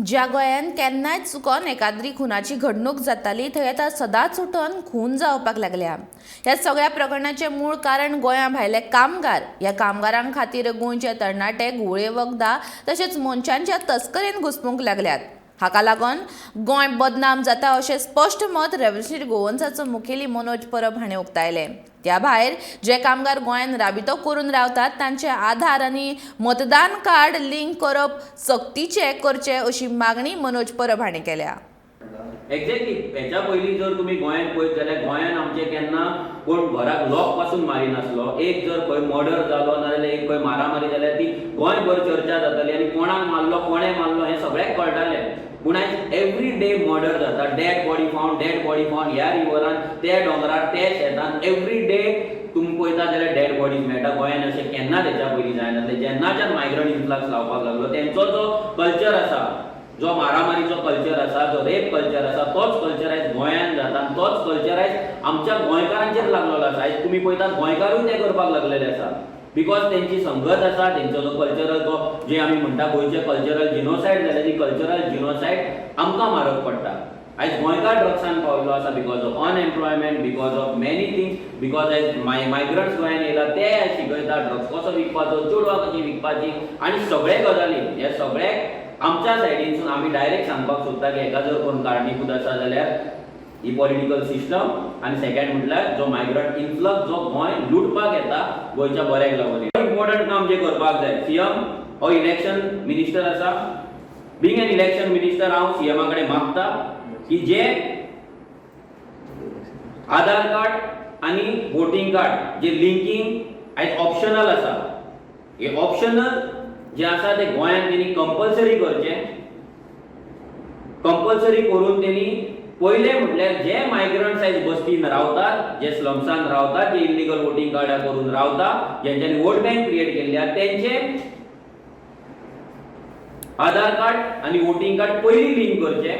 ज्या गोंयान केन्नाय चुकोन एकाद्री खुनाची घडणूक जाताली थंय आतां सदांच उठोन खून जावपाक लागल्या. ह्या सगळ्या प्रकरणाचें मूळ कारण गोंया भायले कामगार. ह्या कामगारांक खातीर गोंयचे तरणाटे घुवळे वखदां तशेंच मनशांच्या तस्करेन घुस्पूंक लागल्यात. हाका लागून गोंय बदनाम जाता अशें स्पश्ट मत रेव्होल्युशनरी गोवन्साचो मुखेली मनोज परब हाणें उक्तायलें. त्या भायर जे कामगार गोंयान राबितो करून रावतात तांचे आधार आनी मतदान कार्ड लिंक करप सक्तीचे करचे अशी मागणी मनोज परब हाणें केल्या. एक्झॅक्टली हेच्या पयलीं जर तुमी गोंयांत पळयत जाल्यार गोंयान आमचे केन्ना कोण घराक लॉक पासून मारिनासलो. एक जर खंय मर्डर जालो नाजाल्यार एक खंय मारामारी जाल्यार ती गोंयभर चर्चा जाताली आनी कोणाक मारलो कोणें मारलो हें सगळ्याक कळटालें. पूण आयज एवरी डे मर्डर जाता, डेड बॉडी फावंड ह्या रिवरान, त्या दोंगरार, त्या शेतान एवरी डे तुमी पळयता जाल्यार डेड बॉडीज मेळटा. गोंयान अशें केन्ना तेच्या पयलीं जायनासलें. जेन्नाच्यान मायग्रंट इन्फ्लक्स लावपाक लागलो तेंचो जो कल्चर आसा, जो मारामारीचो कल्चर आसा, जो रेप कल्चर आसा, तोच कल्चर आयज गोंयान जाता आनी तोच कल्चर आयज आमच्या गोंयकारांचेर लागलेलो आसा. आयज तुमी पळयतात गोंयकारूय ते करपाक लागलेले आसा. बिकॉज तेंची संगत आसा, तेंचो जो कल्चरल तो जे आमी म्हणटा गोंयचे कल्चरल जिनोसायड जाल्यार ती कल्चरल जिनोसायड आमकां मारक पडटा. आयज गोंयकार ड्रग्सान पाविल्लो आसा because of unemployment, because of many things, because आयज मायग्रंट्स गोंयान येयला ते शिकयता ड्रग्स कसो विकपाचो, चेडवां कशी विकपाची आनी सगळे गजाली हे सगळे आमच्या सायडीनसून आमी डायरेक्ट सांगपाक सोदता की हेका जर कोण कारणीभूत आसा जाल्यार ही पॉलिटिकल सिस्टम आनी सेकंड म्हटल्यार जो मायग्रंट इन्फ्लक्स जो गोंय लुटपाक येता गोंयच्या बऱ्याक लागून. इम्पॉर्टंट काम जे करपाक जाय, सीएम हो इलेक्शन मिनिस्टर आसा. बीइंग एन इलेक्शन मिनिस्टर हांव सीएमा कडेन मागता की जे आधार कार्ड आनी वोटिंग कार्ड जे लिंकिंग आयज ऑप्शनल आसा, हे ऑप्शनल जे आसा ते गोंयान तेणी कंपल्सरी करचे. कंपल्सरी करून तेणी पहिले म्हटल्यार जे मायग्रंट्स आयज बस्तीन रावतात, जे स्लम्सान रावतात, जे इल्लीगल वोटिंग कार्डां करून रावतात, जेंच्यांनी वोट बँक क्रिएट केल्ल्या तेंचे आधार कार्ड आनी वोटिंग कार्ड पयलीं लिंक करचे.